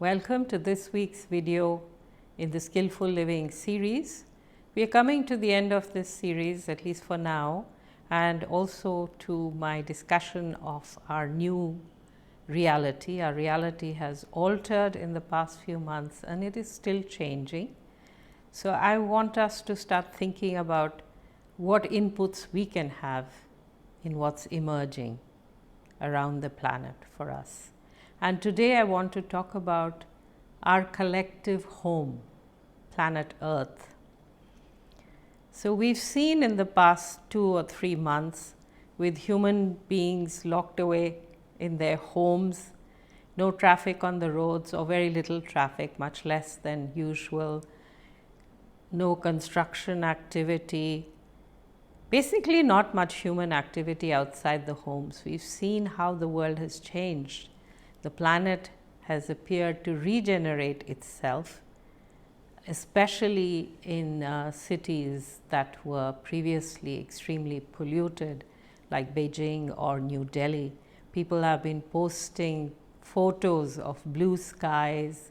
Welcome to this week's video in the Skillful Living series. We are coming to the end of this series, at least for now, and also to my discussion of our new reality. Our reality has altered in the past few months and it is still changing. So I want us to start thinking about what inputs we can have in what's emerging around the planet for us. And today I want to talk about our collective home, planet Earth. So we've seen in the past 2 or 3 months with human beings locked away in their homes, no traffic on the roads or very little traffic, much less than usual, no construction activity, basically not much human activity outside the homes. We've seen how the world has changed. The planet has appeared to regenerate itself, especially in cities that were previously extremely polluted, like Beijing or New Delhi. People have been posting photos of blue skies,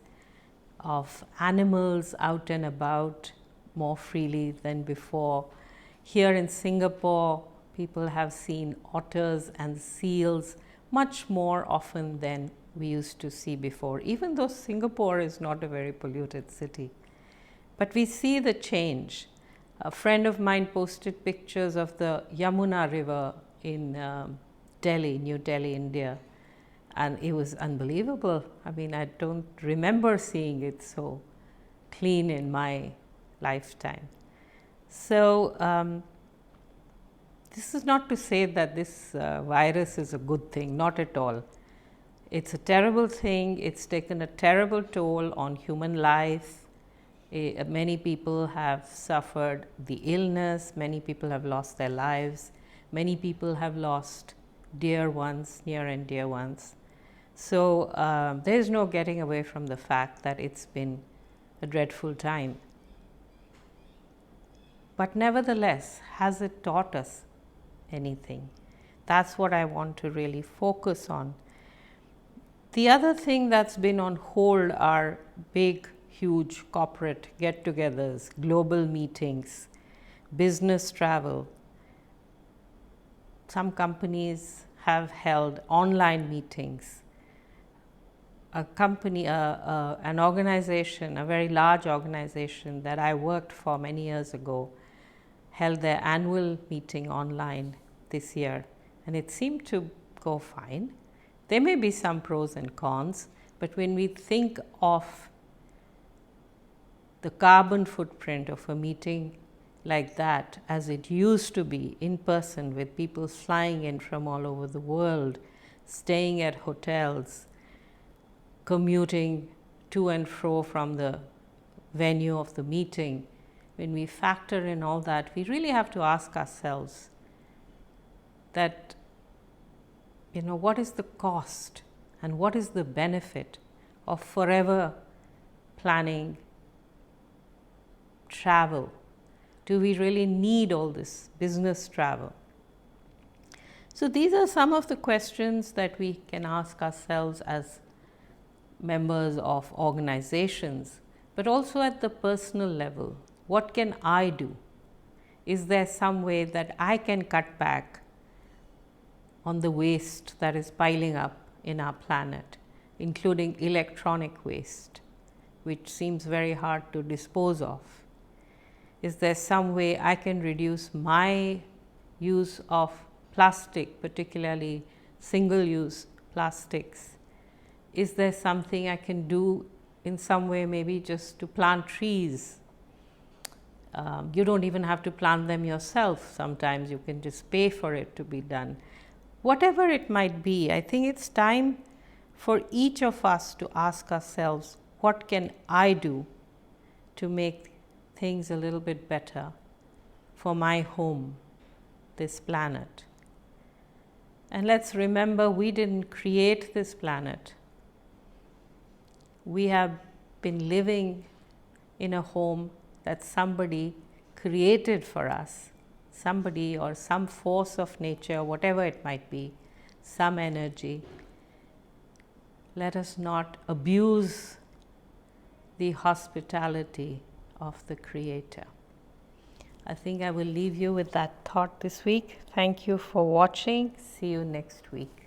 of animals out and about more freely than before. Here in Singapore, people have seen otters and seals much more often than we used to see before, even though Singapore is not a very polluted city. But we see the change. A friend of mine posted pictures of the Yamuna River in Delhi, New Delhi, India, and it was unbelievable. I mean, I don't remember seeing it so clean in my lifetime. So this is not to say that this virus is a good thing, not at all. It's a terrible thing. It's taken a terrible toll on human life. Many people have suffered the illness. Many people have lost their lives. Many people have lost dear ones, near and dear ones. So there is no getting away from the fact that it's been a dreadful time. But nevertheless, has it taught us anything? That's what I want to really focus on. The other thing that's been on hold are big, huge corporate get-togethers, global meetings, business travel. Some companies have held online meetings. A company, an organization, a very large organization that I worked for many years ago, held their annual meeting online this year, and it seemed to go fine. There may be some pros and cons, but when we think of the carbon footprint of a meeting like that, as it used to be in person, with people flying in from all over the world, staying at hotels, commuting to and fro from the venue of the meeting, when we factor in all that, we really have to ask ourselves that, what is the cost and what is the benefit of forever planning travel? Do we really need all this business travel? So these are some of the questions that we can ask ourselves as members of organizations, but also at the personal level. What can I do? Is there some way that I can cut back on the waste that is piling up in our planet, including electronic waste, which seems very hard to dispose of? Is there some way I can reduce my use of plastic, particularly single-use plastics? Is there something I can do in some way, maybe just to plant trees? You don't even have to plant them yourself. Sometimes you can just pay for it to be done. Whatever it might be, I think it's time for each of us to ask ourselves, what can I do to make things a little bit better for my home, this planet? And let's remember, we didn't create this planet. We have been living in a home that somebody created for us, somebody or some force of nature, whatever it might be, some energy. Let us not abuse the hospitality of the Creator. I think I will leave you with that thought this week. Thank you for watching. See you next week.